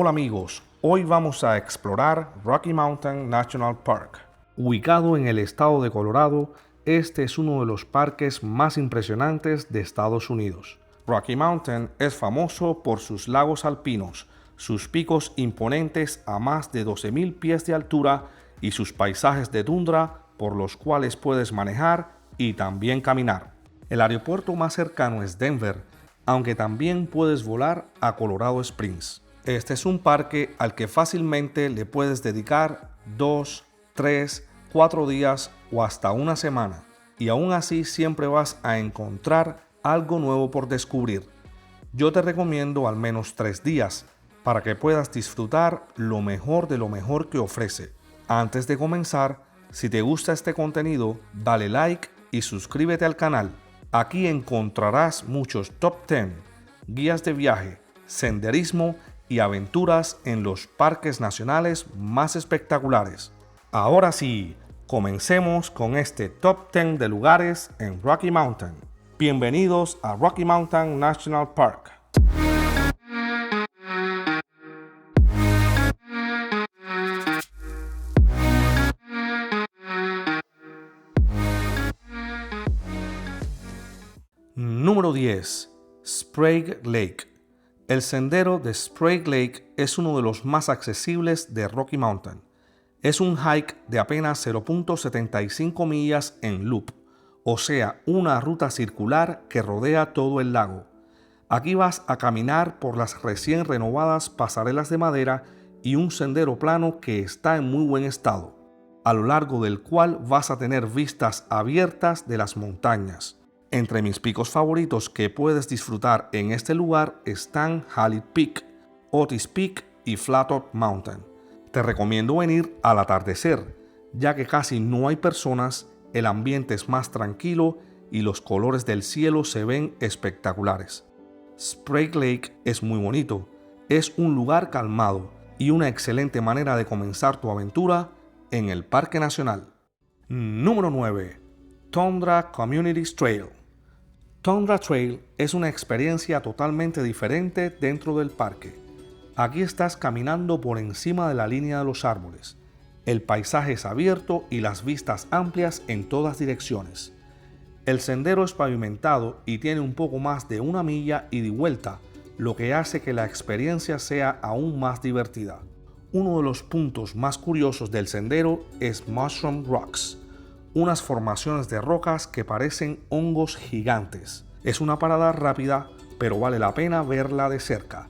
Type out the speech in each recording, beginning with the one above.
Hola amigos, hoy vamos a explorar Rocky Mountain National Park. Ubicado en el estado de Colorado, este es uno de los parques más impresionantes de Estados Unidos. Rocky Mountain es famoso por sus lagos alpinos, sus picos imponentes a más de 12,000 pies de altura y sus paisajes de tundra por los cuales puedes manejar y también caminar. El aeropuerto más cercano es Denver, aunque también puedes volar a Colorado Springs. Este es un parque al que fácilmente le puedes dedicar 2, 3, 4 días o hasta una semana, y aún así siempre vas a encontrar algo nuevo por descubrir. Yo te recomiendo al menos 3 días para que puedas disfrutar lo mejor de lo mejor que ofrece. Antes de comenzar, si te gusta este contenido, dale like y suscríbete al canal. Aquí encontrarás muchos top 10, guías de viaje, senderismo y aventuras en los parques nacionales más espectaculares. Ahora sí, comencemos con este top 10 de lugares en Rocky Mountain. Bienvenidos a Rocky Mountain National Park. Número 10. Sprague Lake. El sendero de Sprague Lake es uno de los más accesibles de Rocky Mountain. Es un hike de apenas 0.75 millas en loop, o sea, una ruta circular que rodea todo el lago. Aquí vas a caminar por las recién renovadas pasarelas de madera y un sendero plano que está en muy buen estado, a lo largo del cual vas a tener vistas abiertas de las montañas. Entre mis picos favoritos que puedes disfrutar en este lugar están Halley Peak, Otis Peak y Flattop Mountain. Te recomiendo venir al atardecer, ya que casi no hay personas, el ambiente es más tranquilo y los colores del cielo se ven espectaculares. Sprague Lake es muy bonito, es un lugar calmado y una excelente manera de comenzar tu aventura en el Parque Nacional. Número 9. Tundra Community Trail. Tundra Trail es una experiencia totalmente diferente dentro del parque. Aquí estás caminando por encima de la línea de los árboles. El paisaje es abierto y las vistas amplias en todas direcciones. El sendero es pavimentado y tiene un poco más de 1 milla ida y vuelta, lo que hace que la experiencia sea aún más divertida. Uno de los puntos más curiosos del sendero es Mushroom Rocks, unas formaciones de rocas que parecen hongos gigantes. Es una parada rápida, pero vale la pena verla de cerca.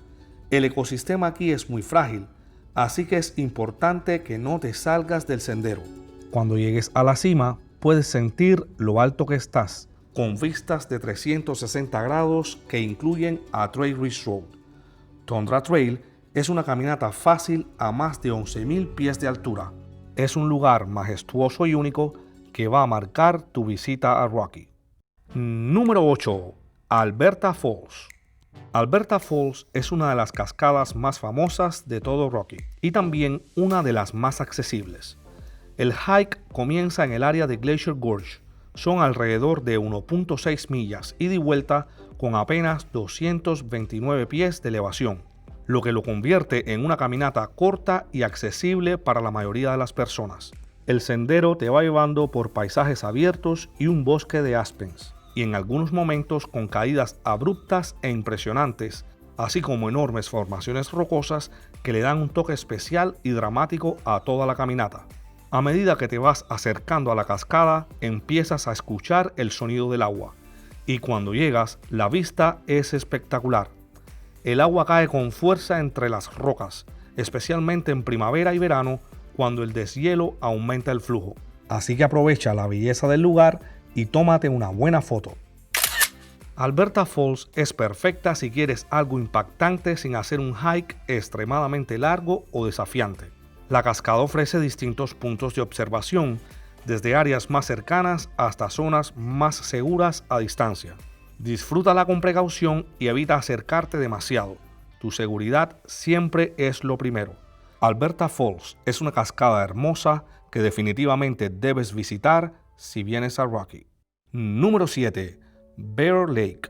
El ecosistema aquí es muy frágil, así que es importante que no te salgas del sendero. Cuando llegues a la cima, puedes sentir lo alto que estás, con vistas de 360 grados que incluyen a Trail Ridge Road. Tundra Trail es una caminata fácil a más de 11,000 pies de altura. Es un lugar majestuoso y único que va a marcar tu visita a Rocky. Número 8. Alberta Falls. Alberta Falls es una de las cascadas más famosas de todo Rocky y también una de las más accesibles. El hike comienza en el área de Glacier Gorge. Son alrededor de 1.6 millas ida y vuelta con apenas 229 pies de elevación, lo que lo convierte en una caminata corta y accesible para la mayoría de las personas. El sendero te va llevando por paisajes abiertos y un bosque de aspens, y en algunos momentos con caídas abruptas e impresionantes, así como enormes formaciones rocosas que le dan un toque especial y dramático a toda la caminata. A medida que te vas acercando a la cascada, empiezas a escuchar el sonido del agua, y cuando llegas, la vista es espectacular. El agua cae con fuerza entre las rocas, especialmente en primavera y verano, cuando el deshielo aumenta el flujo. Así que aprovecha la belleza del lugar y tómate una buena foto. Alberta Falls es perfecta si quieres algo impactante sin hacer un hike extremadamente largo o desafiante. La cascada ofrece distintos puntos de observación, desde áreas más cercanas hasta zonas más seguras a distancia. Disfrútala con precaución y evita acercarte demasiado. Tu seguridad siempre es lo primero. Alberta Falls es una cascada hermosa que definitivamente debes visitar si vienes a Rocky. Número 7. Bear Lake.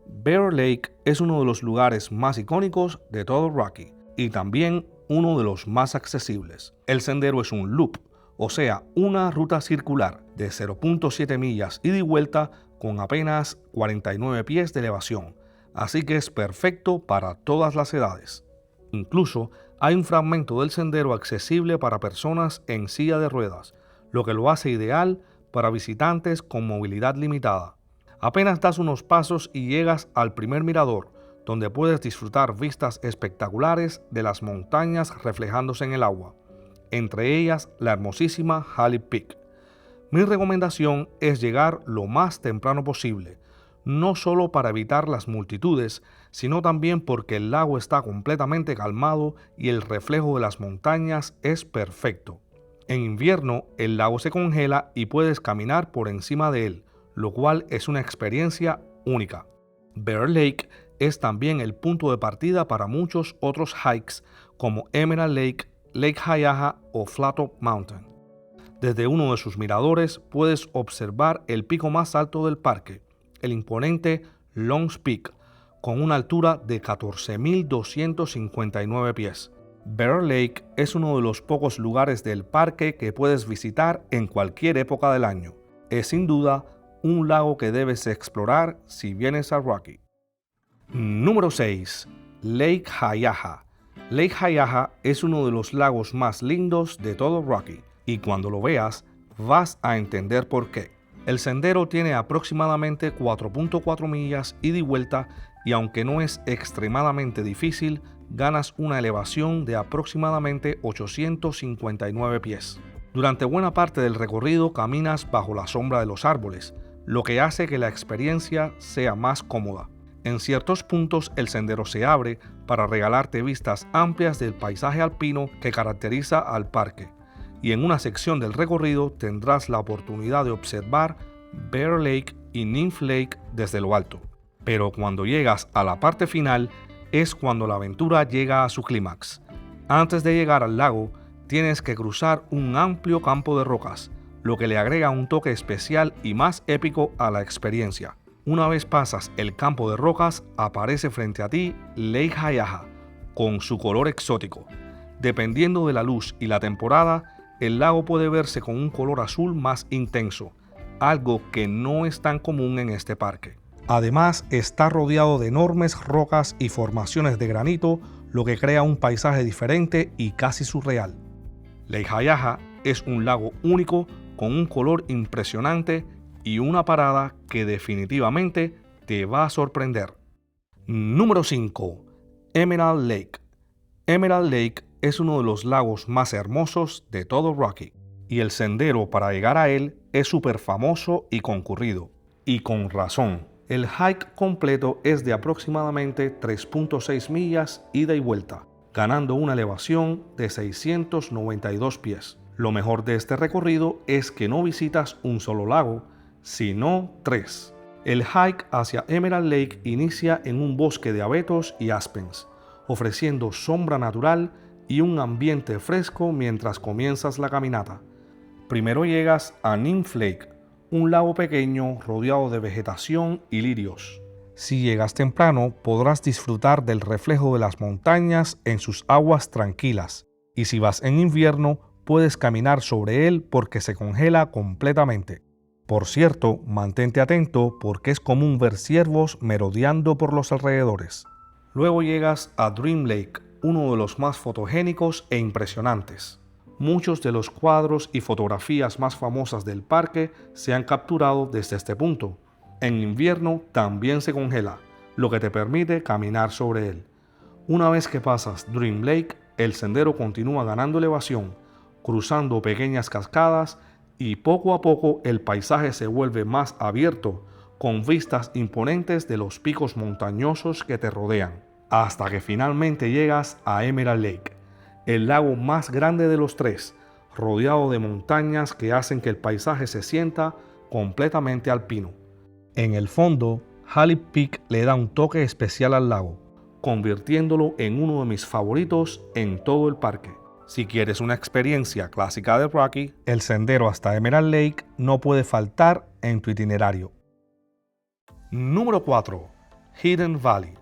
Bear Lake es uno de los lugares más icónicos de todo Rocky. y también uno de los más accesibles. El sendero es un loop, o sea, una ruta circular de 0.7 millas ida y vuelta con apenas 49 pies de elevación, así que es perfecto para todas las edades. Incluso hay un fragmento del sendero accesible para personas en silla de ruedas, lo que lo hace ideal para visitantes con movilidad limitada. Apenas das unos pasos y llegas al primer mirador, donde puedes disfrutar vistas espectaculares de las montañas reflejándose en el agua, entre ellas la hermosísima Halley Peak. Mi recomendación es llegar lo más temprano posible, no solo para evitar las multitudes, sino también porque el lago está completamente calmado y el reflejo de las montañas es perfecto. En invierno, el lago se congela y puedes caminar por encima de él, lo cual es una experiencia única. Bear Lake es también el punto de partida para muchos otros hikes como Emerald Lake, Lake Hayaha o Flattop Mountain. Desde uno de sus miradores puedes observar el pico más alto del parque, el imponente Longs Peak, con una altura de 14.259 pies. Bear Lake es uno de los pocos lugares del parque que puedes visitar en cualquier época del año. Es sin duda un lago que debes explorar si vienes a Rocky. Número 6. Lake Hayaha. Lake Hayaha es uno de los lagos más lindos de todo Rocky, y cuando lo veas vas a entender por qué. El sendero tiene aproximadamente 4.4 millas ida y vuelta y aunque no es extremadamente difícil, ganas una elevación de aproximadamente 859 pies. Durante buena parte del recorrido caminas bajo la sombra de los árboles, lo que hace que la experiencia sea más cómoda. En ciertos puntos el sendero se abre para regalarte vistas amplias del paisaje alpino que caracteriza al parque. Y en una sección del recorrido tendrás la oportunidad de observar Bear Lake y Nymph Lake desde lo alto. Pero cuando llegas a la parte final es cuando la aventura llega a su clímax. Antes de llegar al lago, tienes que cruzar un amplio campo de rocas, lo que le agrega un toque especial y más épico a la experiencia. Una vez pasas el campo de rocas, aparece frente a ti Lake Hayaha, con su color exótico. Dependiendo de la luz y la temporada, el lago puede verse con un color azul más intenso, algo que no es tan común en este parque. Además, está rodeado de enormes rocas y formaciones de granito, lo que crea un paisaje diferente y casi surreal. Lake Hayaha es un lago único con un color impresionante y una parada que definitivamente te va a sorprender. Número 5. Emerald Lake. Emerald Lake es uno de los lagos más hermosos de todo Rocky, y el sendero para llegar a él es súper famoso y concurrido. Y con razón. El hike completo es de aproximadamente 3.6 millas ida y vuelta, ganando una elevación de 692 pies. Lo mejor de este recorrido es que no visitas un solo lago, sino 3. El hike hacia Emerald Lake inicia en un bosque de abetos y aspens, ofreciendo sombra natural y un ambiente fresco mientras comienzas la caminata. Primero llegas a Nymph Lake, un lago pequeño rodeado de vegetación y lirios. Si llegas temprano, podrás disfrutar del reflejo de las montañas en sus aguas tranquilas, y si vas en invierno, puedes caminar sobre él porque se congela completamente. Por cierto, mantente atento porque es común ver ciervos merodeando por los alrededores. Luego llegas a Dream Lake, uno de los más fotogénicos e impresionantes. Muchos de los cuadros y fotografías más famosas del parque se han capturado desde este punto. En invierno también se congela, lo que te permite caminar sobre él. Una vez que pasas Dream Lake, el sendero continúa ganando elevación, cruzando pequeñas cascadas y poco a poco el paisaje se vuelve más abierto, con vistas imponentes de los picos montañosos que te rodean, hasta que finalmente llegas a Emerald Lake, el lago más grande de los 3, rodeado de montañas que hacen que el paisaje se sienta completamente alpino. En el fondo, Halley Peak le da un toque especial al lago, convirtiéndolo en uno de mis favoritos en todo el parque. Si quieres una experiencia clásica de Rocky, el sendero hasta Emerald Lake no puede faltar en tu itinerario. Número 4. Hidden Valley.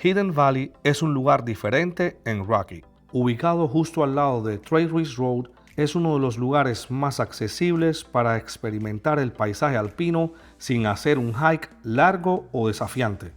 Hidden Valley es un lugar diferente en Rocky. Ubicado justo al lado de Trail Ridge Road, es uno de los lugares más accesibles para experimentar el paisaje alpino sin hacer un hike largo o desafiante.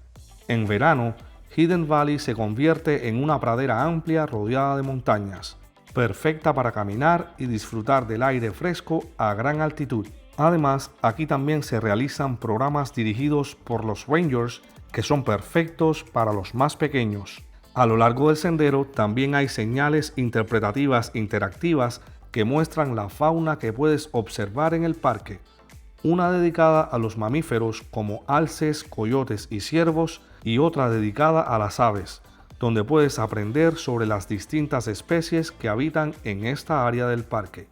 En verano, Hidden Valley se convierte en una pradera amplia rodeada de montañas, perfecta para caminar y disfrutar del aire fresco a gran altitud. Además, aquí también se realizan programas dirigidos por los Rangers que son perfectos para los más pequeños. A lo largo del sendero también hay señales interpretativas interactivas que muestran la fauna que puedes observar en el parque. Una dedicada a los mamíferos como alces, coyotes y ciervos, y otra dedicada a las aves, donde puedes aprender sobre las distintas especies que habitan en esta área del parque.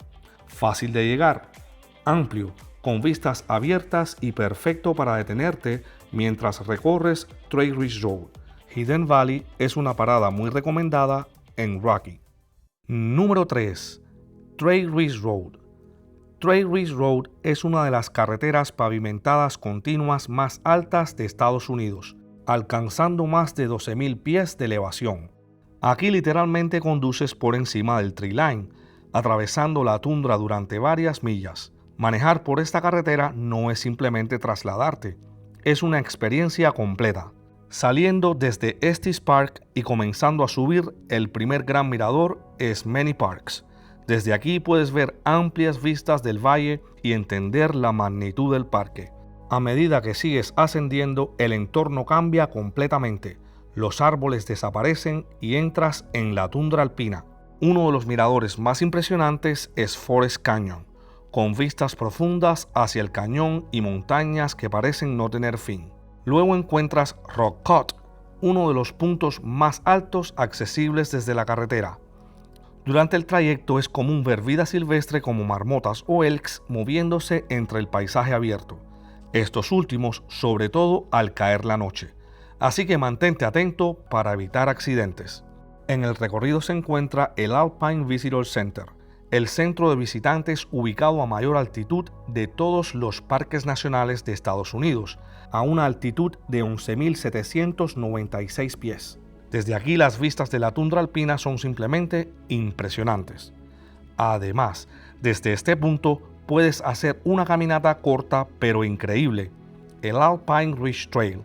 Fácil de llegar, amplio, con vistas abiertas y perfecto para detenerte mientras recorres Trail Ridge Road. Hidden Valley es una parada muy recomendada en Rocky. Número 3. Trail Ridge Road. Trail Ridge Road es una de las carreteras pavimentadas continuas más altas de Estados Unidos, alcanzando más de 12,000 pies de elevación. Aquí literalmente conduces por encima del tree line, atravesando la tundra durante varias millas. Manejar por esta carretera no es simplemente trasladarte, es una experiencia completa. Saliendo desde Estes Park y comenzando a subir, el primer gran mirador es Many Parks. Desde aquí puedes ver amplias vistas del valle y entender la magnitud del parque. A medida que sigues ascendiendo, el entorno cambia completamente. Los árboles desaparecen y entras en la tundra alpina. Uno de los miradores más impresionantes es Forest Canyon, con vistas profundas hacia el cañón y montañas que parecen no tener fin. Luego encuentras Rock Cut, uno de los puntos más altos accesibles desde la carretera. Durante el trayecto es común ver vida silvestre como marmotas o elks moviéndose entre el paisaje abierto. Estos últimos, sobre todo al caer la noche. Así que mantente atento para evitar accidentes. En el recorrido se encuentra el Alpine Visitor Center, el centro de visitantes ubicado a mayor altitud de todos los parques nacionales de Estados Unidos, a una altitud de 11,796 pies. Desde aquí las vistas de la tundra alpina son simplemente impresionantes. Además, desde este punto puedes hacer una caminata corta pero increíble, el Alpine Ridge Trail,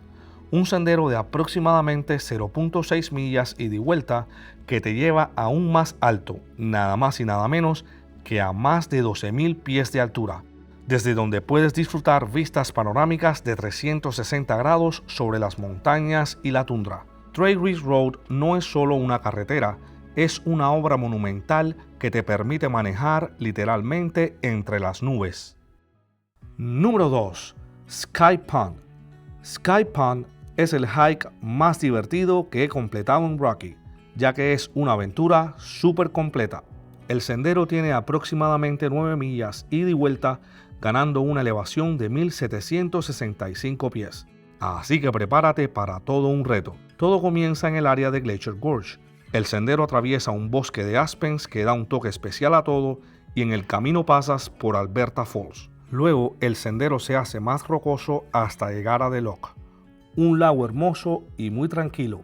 un sendero de aproximadamente 0.6 millas ida y vuelta que te lleva aún más alto, nada más y nada menos que a más de 12,000 pies de altura, desde donde puedes disfrutar vistas panorámicas de 360 grados sobre las montañas y la tundra. Trail Ridge Road no es solo una carretera, es una obra monumental que te permite manejar literalmente entre las nubes. Número 2. Sky Pond. Sky Pond es el hike más divertido que he completado en Rocky, ya que es una aventura súper completa. El sendero tiene aproximadamente 9 millas ida y vuelta, ganando una elevación de 1,765 pies. Así que prepárate para todo un reto. Todo comienza en el área de Glacier Gorge. El sendero atraviesa un bosque de aspens que da un toque especial a todo y en el camino pasas por Alberta Falls. Luego el sendero se hace más rocoso hasta llegar a The Loch, un lago hermoso y muy tranquilo.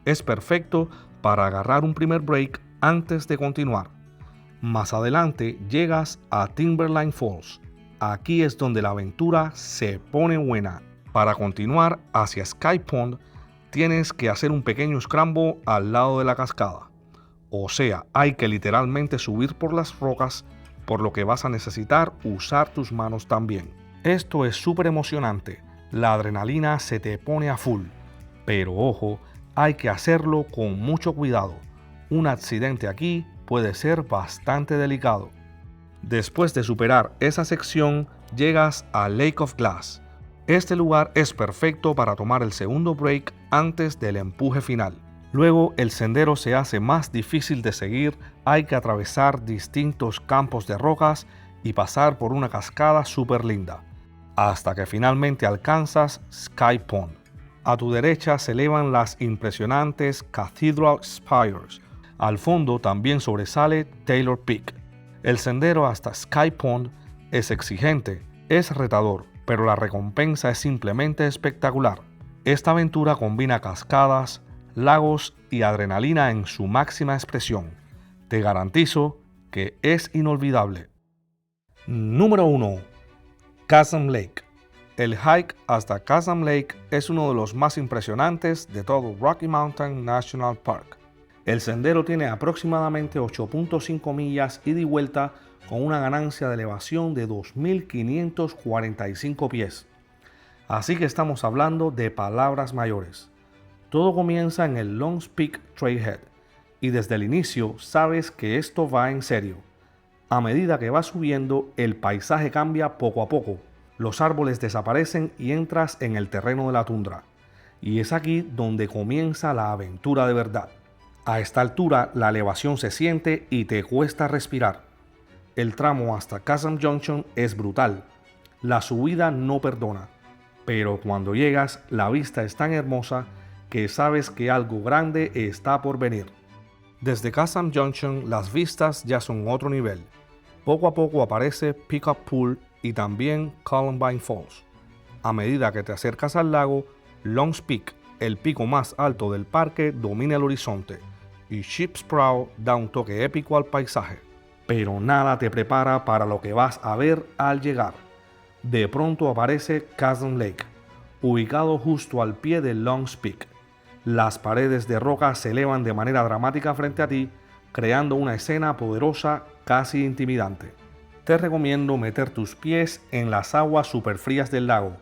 Es perfecto para agarrar un primer break antes de continuar. Más adelante llegas a Timberline Falls. Aquí es donde la aventura se pone buena. Para continuar hacia Sky Pond, tienes que hacer un pequeño scramble al lado de la cascada. O sea, hay que literalmente subir por las rocas, por lo que vas a necesitar usar tus manos también. Esto es súper emocionante, la adrenalina se te pone a full. Pero ojo, hay que hacerlo con mucho cuidado. Un accidente aquí puede ser bastante delicado. Después de superar esa sección, llegas a Lake of Glass. Este lugar es perfecto para tomar el segundo break antes del empuje final. Luego el sendero se hace más difícil de seguir, hay que atravesar distintos campos de rocas y pasar por una cascada súper linda, hasta que finalmente alcanzas Sky Pond. A tu derecha se elevan las impresionantes Cathedral Spires. Al fondo también sobresale Taylor Peak. El sendero hasta Sky Pond es exigente, es retador, pero la recompensa es simplemente espectacular. Esta aventura combina cascadas, lagos y adrenalina en su máxima expresión. Te garantizo que es inolvidable. Número 1. Chasm Lake. El hike hasta Chasm Lake es uno de los más impresionantes de todo Rocky Mountain National Park. El sendero tiene aproximadamente 8.5 millas ida y vuelta con una ganancia de elevación de 2.545 pies. Así que estamos hablando de palabras mayores. Todo comienza en el Longs Peak Trailhead y desde el inicio sabes que esto va en serio. A medida que vas subiendo, el paisaje cambia poco a poco. Los árboles desaparecen y entras en el terreno de la tundra. Y es aquí donde comienza la aventura de verdad. A esta altura la elevación se siente y te cuesta respirar. El tramo hasta Chasm Junction es brutal. La subida no perdona. Pero cuando llegas, la vista es tan hermosa que sabes que algo grande está por venir. Desde Chasm Junction las vistas ya son otro nivel. Poco a poco aparece Pickup Pool y también Columbine Falls. A medida que te acercas al lago, Longs Peak, el pico más alto del parque, domina el horizonte y Ship's Prow da un toque épico al paisaje. Pero nada te prepara para lo que vas a ver al llegar. De pronto aparece Chasm Lake, ubicado justo al pie de Longs Peak. Las paredes de roca se elevan de manera dramática frente a ti, creando una escena poderosa, casi intimidante. Te recomiendo meter tus pies en las aguas superfrías del lago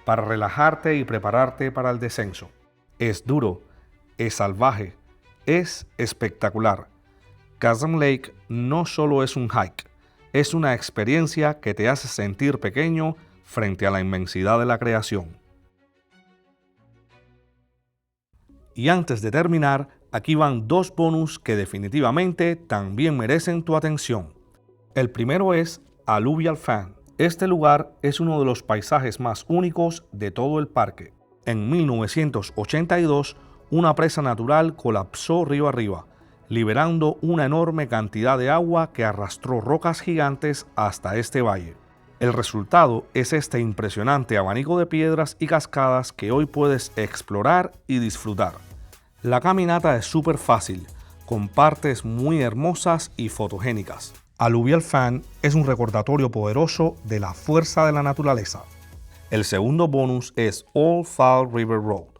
para relajarte y prepararte para el descenso. Es duro, es salvaje, es espectacular. Chasm Lake no solo es un hike, es una experiencia que te hace sentir pequeño frente a la inmensidad de la creación. Y antes de terminar, aquí van dos bonus que definitivamente también merecen tu atención. El primero es Alluvial Fan. Este lugar es uno de los paisajes más únicos de todo el parque. En 1982, una presa natural colapsó río arriba, liberando una enorme cantidad de agua que arrastró rocas gigantes hasta este valle. El resultado es este impresionante abanico de piedras y cascadas que hoy puedes explorar y disfrutar. La caminata es súper fácil, con partes muy hermosas y fotogénicas. Alluvial Fan es un recordatorio poderoso de la fuerza de la naturaleza. El segundo bonus es Old Fall River Road.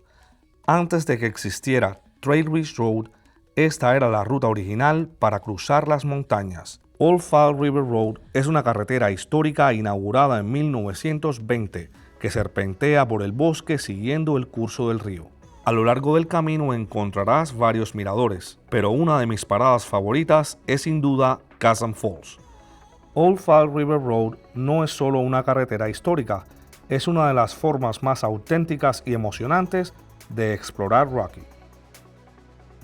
Antes de que existiera Trail Ridge Road, esta era la ruta original para cruzar las montañas. Old Fall River Road es una carretera histórica inaugurada en 1920 que serpentea por el bosque siguiendo el curso del río. A lo largo del camino encontrarás varios miradores, pero una de mis paradas favoritas es sin duda Chasm Falls. Old Fall River Road no es solo una carretera histórica, es una de las formas más auténticas y emocionantes de explorar Rocky.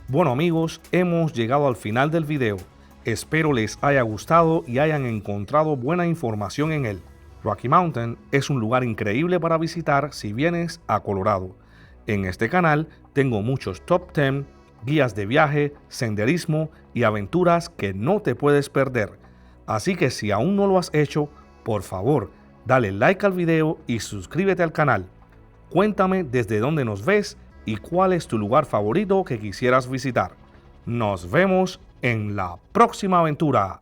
Bueno amigos, hemos llegado al final del video. Espero les haya gustado y hayan encontrado buena información en él. Rocky Mountain es un lugar increíble para visitar si vienes a Colorado. En este canal tengo muchos top 10, guías de viaje, senderismo y aventuras que no te puedes perder. Así que si aún no lo has hecho, por favor, dale like al video y suscríbete al canal. Cuéntame desde dónde nos ves y cuál es tu lugar favorito que quisieras visitar. Nos vemos en la próxima aventura.